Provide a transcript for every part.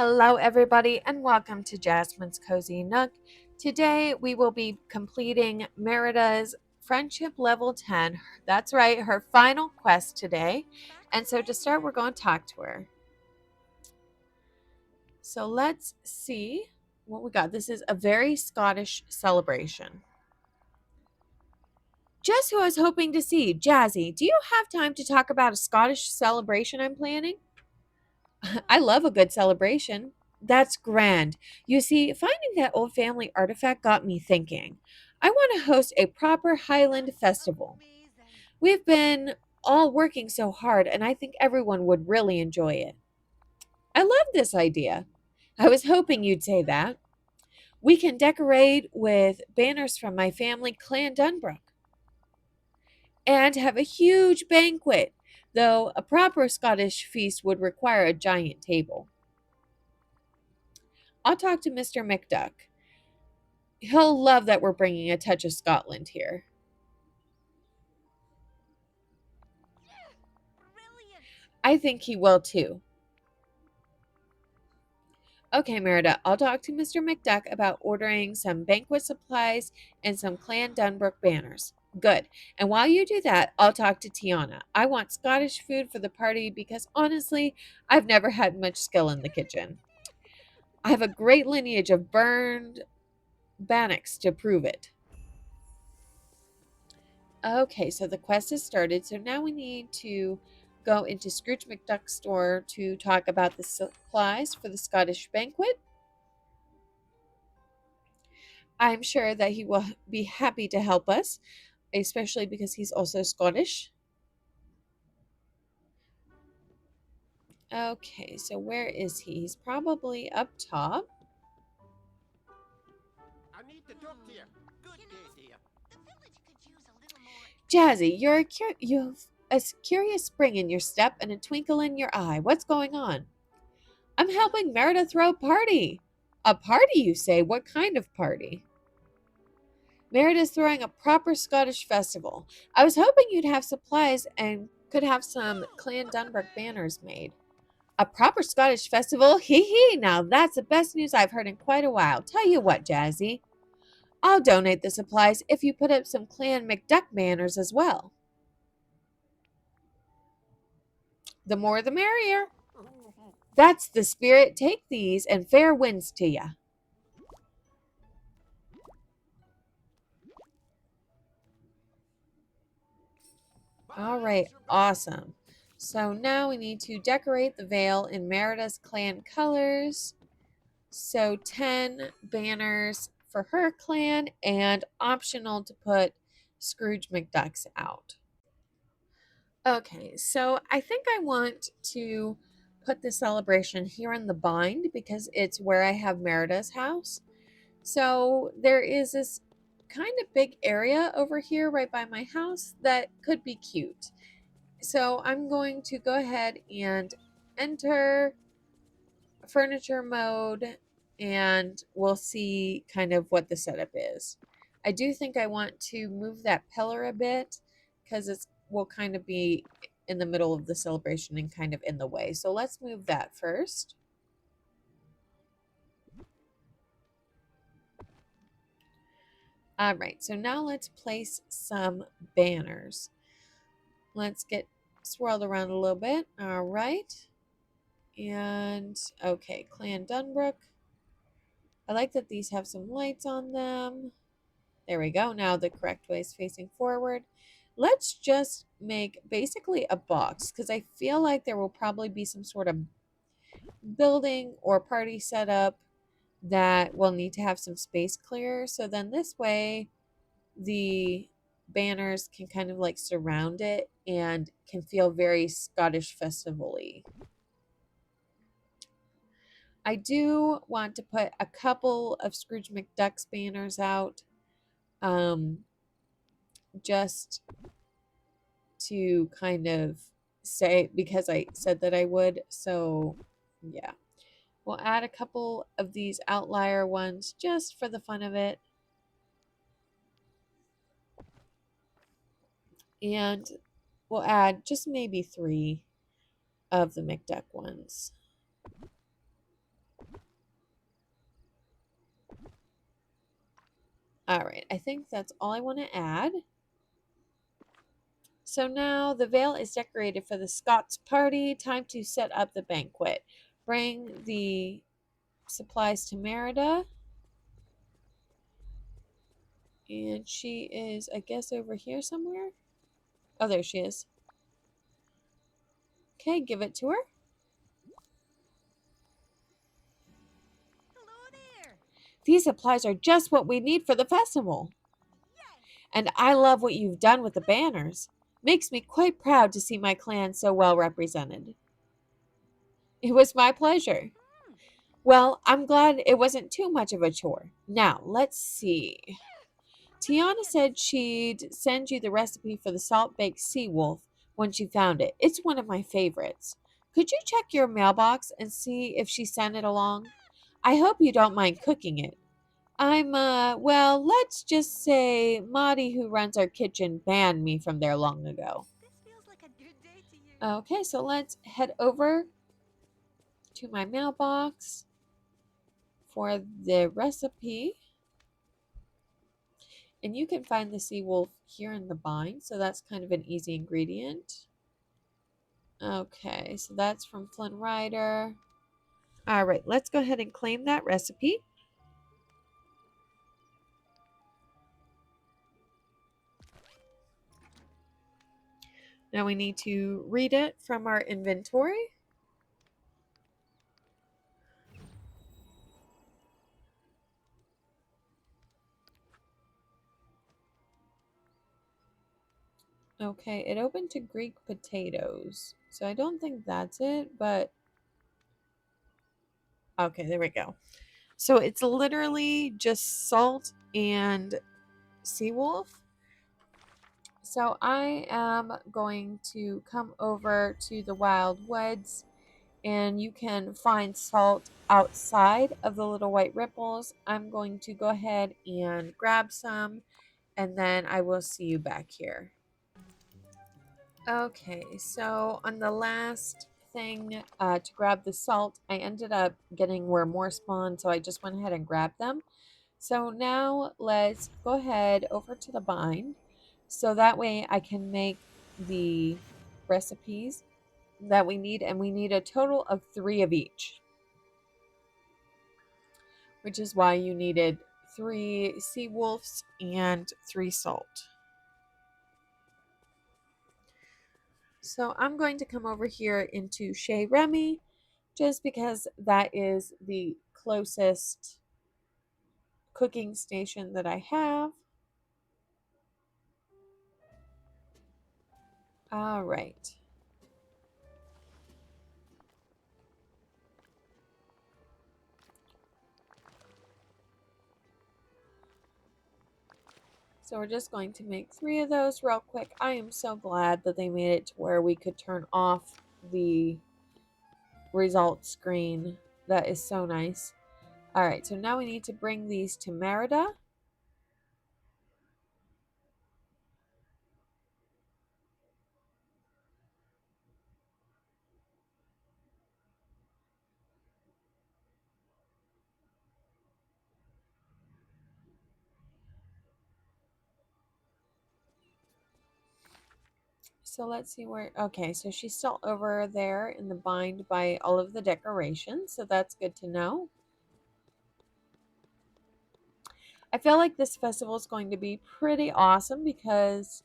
Hello, everybody, and welcome to Jasmine's Cozy Nook. Today, we will be completing Merida's Friendship Level 10. That's right, her final quest today. And so, to start, we're going to talk to her. So, let's see what we got. This is a very Scottish celebration. Just who I was hoping to see. Jazzy, do you have time to talk about a Scottish celebration I'm planning? I love a good celebration. That's grand. You see, finding that old family artifact got me thinking. I want to host a proper Highland festival. We've been all working so hard, and I think everyone would really enjoy it. I love this idea. I was hoping you'd say that. We can decorate with banners from my family, Clan Dunbrook, and have a huge banquet, though a proper Scottish feast would require a giant table. I'll talk to Mr. McDuck. He'll love that we're bringing a touch of Scotland here. I think he will too. Okay, Merida, I'll talk to Mr. McDuck about ordering some banquet supplies and some Clan Dunbrook banners. Good. And while you do that, I'll talk to Tiana. I want Scottish food for the party because honestly, I've never had much skill in the kitchen. I have a great lineage of burned bannocks to prove it. Okay, so the quest has started. So now we need to go into Scrooge McDuck's store to talk about the supplies for the Scottish banquet. I'm sure that he will be happy to help us, especially because he's also Scottish. Okay, so where is he? He's probably up top. I need to talk to you. Good day, dear. Jazzy, you've a curious spring in your step and a twinkle in your eye. What's going on? I'm helping Merida throw a party. A party, you say? What kind of party? Merida's throwing a proper Scottish festival. I was hoping you'd have supplies and could have some Clan Dunbrook banners made. A proper Scottish festival? Hee hee, now that's the best news I've heard in quite a while. Tell you what, Jazzy, I'll donate the supplies if you put up some Clan McDuck banners as well. The more the merrier. That's the spirit. Take these and fair winds to ya. All right, awesome. So now we need to decorate the veil in Merida's clan colors. So 10 banners for her clan and optional to put Scrooge McDuck's out. Okay, so I think I want to put the celebration here in the bind because it's where I have Merida's house. So there is this kind of big area over here right by my house that could be cute. So I'm going to go ahead and enter furniture mode and we'll see kind of what the setup is. I do think I want to move that pillar a bit because it will kind of be in the middle of the celebration and kind of in the way. So let's move that first. All right, so now let's place some banners. Let's get swirled around a little bit. All right. And okay, Clan Dunbrook. I like that these have some lights on them. There we go. Now the correct way is facing forward. Let's just make basically a box because I feel like there will probably be some sort of building or party setup that will need to have some space clear. So then this way the banners can kind of like surround it and can feel very Scottish festival-y. I do want to put a couple of Scrooge McDuck's banners out um, just to kind of say because I said that I would. So, yeah, we'll add a couple of these outlier ones just for the fun of it. And we'll add just maybe 3 of the McDuck ones. All right, I think that's all I want to add. So now the Vale is decorated for the Scots party. Time to set up the banquet. Bring the supplies to Merida. And she is, I guess, over here somewhere. Oh, there she is. Okay, give it to her. Hello there. These supplies are just what we need for the festival. Yay. And I love what you've done with the banners. Makes me quite proud to see my clan so well represented. It was my pleasure. Hmm. Well, I'm glad it wasn't too much of a chore. Now, let's see. Tiana said she'd send you the recipe for the salt baked sea wolf when she found it. It's one of my favorites. Could you check your mailbox and see if she sent it along? I hope you don't mind cooking it. Well, let's just say Maudie, who runs our kitchen, banned me from there long ago. This feels like a good day to you. Okay, so let's head over to my mailbox for the recipe. And you can find the sea wolf here in the bind, so that's kind of an easy ingredient. Okay, so that's from Flynn Rider. All right, let's go ahead and claim that recipe. Now we need to read it from our inventory. Okay, it opened to Greek potatoes. So I don't think that's it, but okay, there we go. So it's literally just salt and sea wolf. So I am going to come over to the Wild Woods, and you can find salt outside of the little white ripples. I'm going to go ahead and grab some, and then I will see you back here. Okay, so on the last thing to grab the salt, I ended up getting where more spawned, so I just went ahead and grabbed them. So now let's go ahead over to the bind, so that way I can make the recipes that we need, and we need a total of 3 of each, which is why you needed 3 sea wolves and 3 salt. So I'm going to come over here into Chez Remy just because that is the closest cooking station that I have. All right. So we're just going to make 3 of those real quick. I am so glad that they made it to where we could turn off the results screen. That is so nice. All right, so now we need to bring these to Merida. So let's see where, okay, so she's still over there in the bind by all of the decorations, so that's good to know. I feel like this festival is going to be pretty awesome because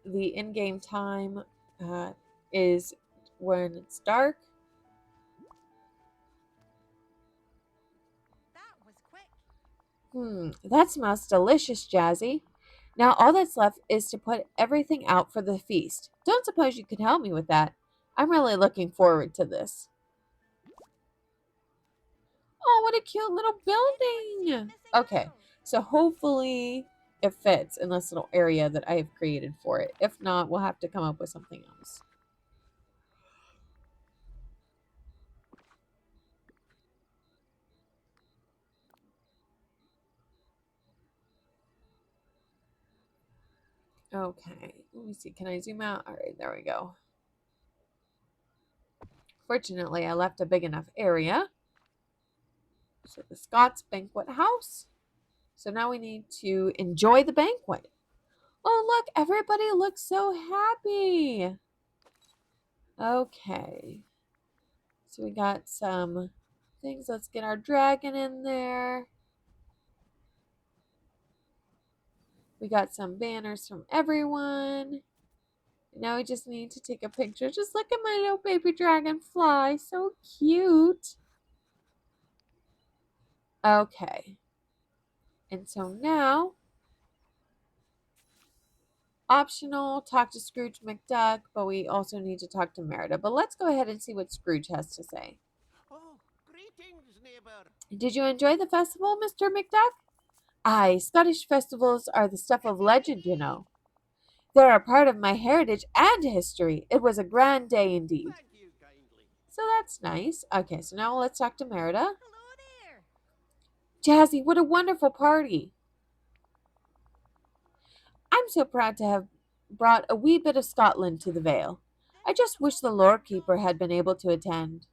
the in-game time uh, is when it's dark. That was quick. That smells delicious, Jazzy. Now all that's left is to put everything out for the feast. Don't suppose you could help me with that? I'm really looking forward to this. Oh, what a cute little building! Okay, so hopefully it fits in this little area that I have created for it. If not, we'll have to come up with something else. Okay, let me see. Can I zoom out? All right, there we go. Fortunately, I left a big enough area. So the Scots Banquet House. So now we need to enjoy the banquet. Oh, look, everybody looks so happy. Okay. So we got some things. Let's get our dragon in there. We got some banners from everyone. Now we just need to take a picture. Just look at my little baby dragonfly. So cute. Okay. And so now, optional, talk to Scrooge McDuck, but we also need to talk to Merida. But let's go ahead and see what Scrooge has to say. Oh, greetings, neighbor. Did you enjoy the festival, Mr. McDuck? Aye, Scottish festivals are the stuff of legend, you know. They're a part of my heritage and history. It was a grand day indeed. Thank you kindly. So that's nice. Okay, so now let's talk to Merida. Hello there. Jazzy, what a wonderful party. I'm so proud to have brought a wee bit of Scotland to the Vale. I just wish the lore keeper had been able to attend.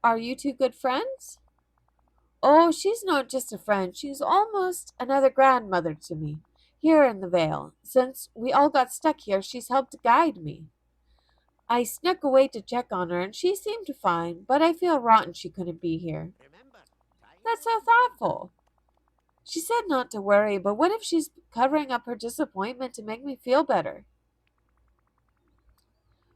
Are you two good friends? Oh, she's not just a friend. She's almost another grandmother to me, here in the Vale. Since we all got stuck here, she's helped guide me. I snuck away to check on her, and she seemed fine, but I feel rotten she couldn't be here. Remember, time That's so is money. thoughtful. She said not to worry, but what if she's covering up her disappointment to make me feel better?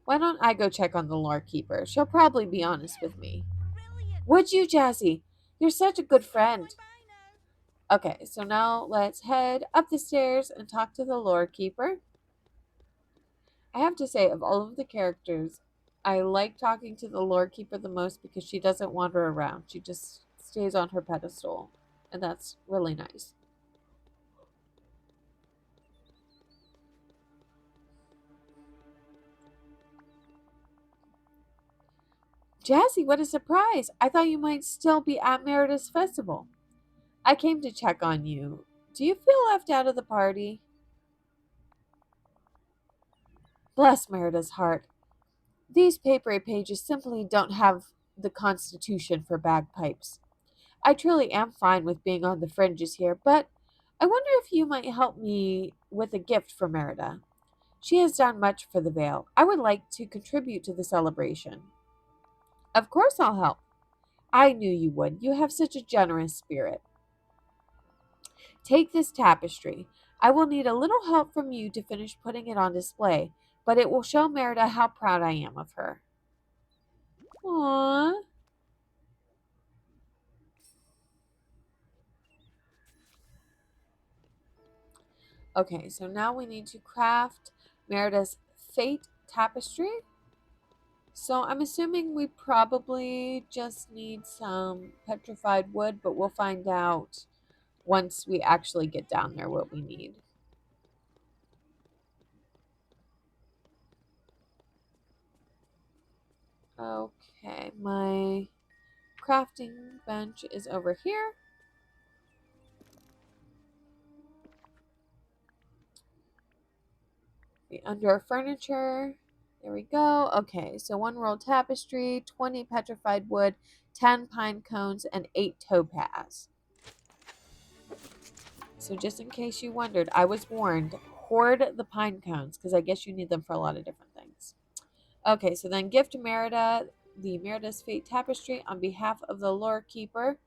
Why don't I go check on the lore keeper? She'll probably be honest with me. Brilliant. Would you, Jazzy? You're such a good friend. Bye now. Okay, so now let's head up the stairs and talk to the lore keeper. I have to say, of all of the characters, I like talking to the lore keeper the most because she doesn't wander around. She just stays on her pedestal, and that's really nice. Jazzy, what a surprise! I thought you might still be at Merida's festival. I came to check on you. Do you feel left out of the party? Bless Merida's heart. These papery pages simply don't have the constitution for bagpipes. I truly am fine with being on the fringes here, but I wonder if you might help me with a gift for Merida. She has done much for the Vale. I would like to contribute to the celebration. Of course I'll help. I knew you would. You have such a generous spirit. Take this tapestry. I will need a little help from you to finish putting it on display, but it will show Merida how proud I am of her. Aww. Okay, so now we need to craft Merida's Fate tapestry. So I'm assuming we probably just need some petrified wood, but we'll find out once we actually get down there what we need. Okay, my crafting bench is over here. Under furniture, there we go. Okay, so 1 rolled tapestry, 20 petrified wood, 10 pine cones, and 8 topaz. So just in case you wondered, I was warned, hoard the pine cones because I guess you need them for a lot of different things. Okay, so then gift Merida the Merida's Fate tapestry on behalf of the lore keeper.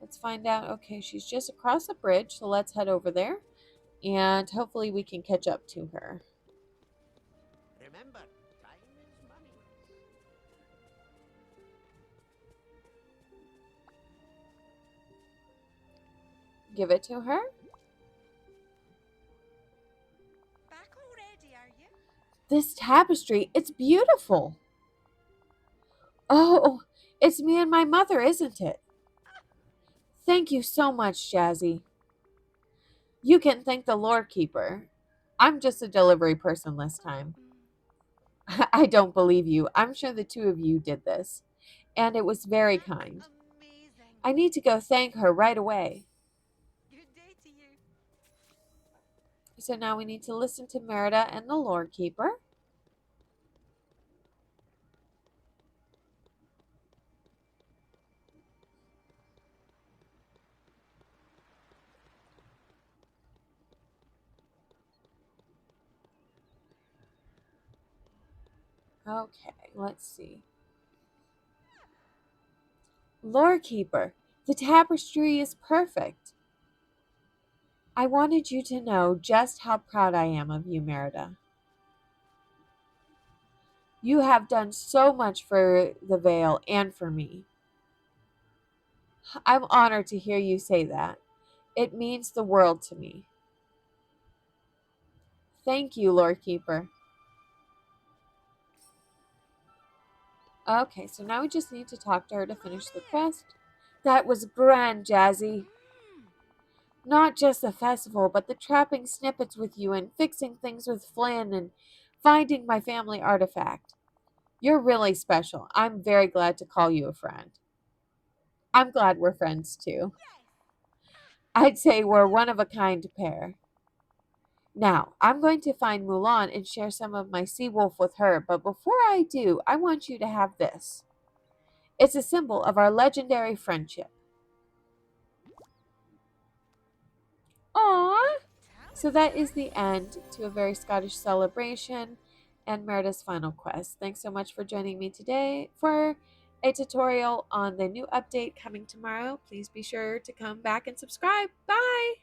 Let's find out. Okay, she's just across the bridge, so let's head over there and hopefully we can catch up to her. Remember, time is money. Give it to her. Back already, are you? This tapestry, it's beautiful. Oh, it's me and my mother, isn't it? Thank you so much, Jazzy. You can thank the lore keeper. I'm just a delivery person this time. I don't believe you. I'm sure the two of you did this. And it was very That's kind. amazing. I need to go thank her right away. Good day to you. So now we need to listen to Merida and the lore keeper. Okay, let's see. Lore Keeper, the tapestry is perfect. I wanted you to know just how proud I am of you, Merida. You have done so much for the Vale and for me. I'm honored to hear you say that. It means the world to me. Thank you, Lore Keeper. Okay, so now we just need to talk to her to finish the quest. That was grand, Jazzy. Not just the festival, but the trapping snippets with you and fixing things with Flynn and finding my family artifact. You're really special. I'm very glad to call you a friend. I'm glad we're friends too. I'd say we're one of a kind pair. Now, I'm going to find Mulan and share some of my sea wolf with her, but before I do, I want you to have this. It's a symbol of our legendary friendship. Aww! So that is the end to a very Scottish celebration and Merida's final quest. Thanks so much for joining me today for a tutorial on the new update coming tomorrow. Please be sure to come back and subscribe. Bye!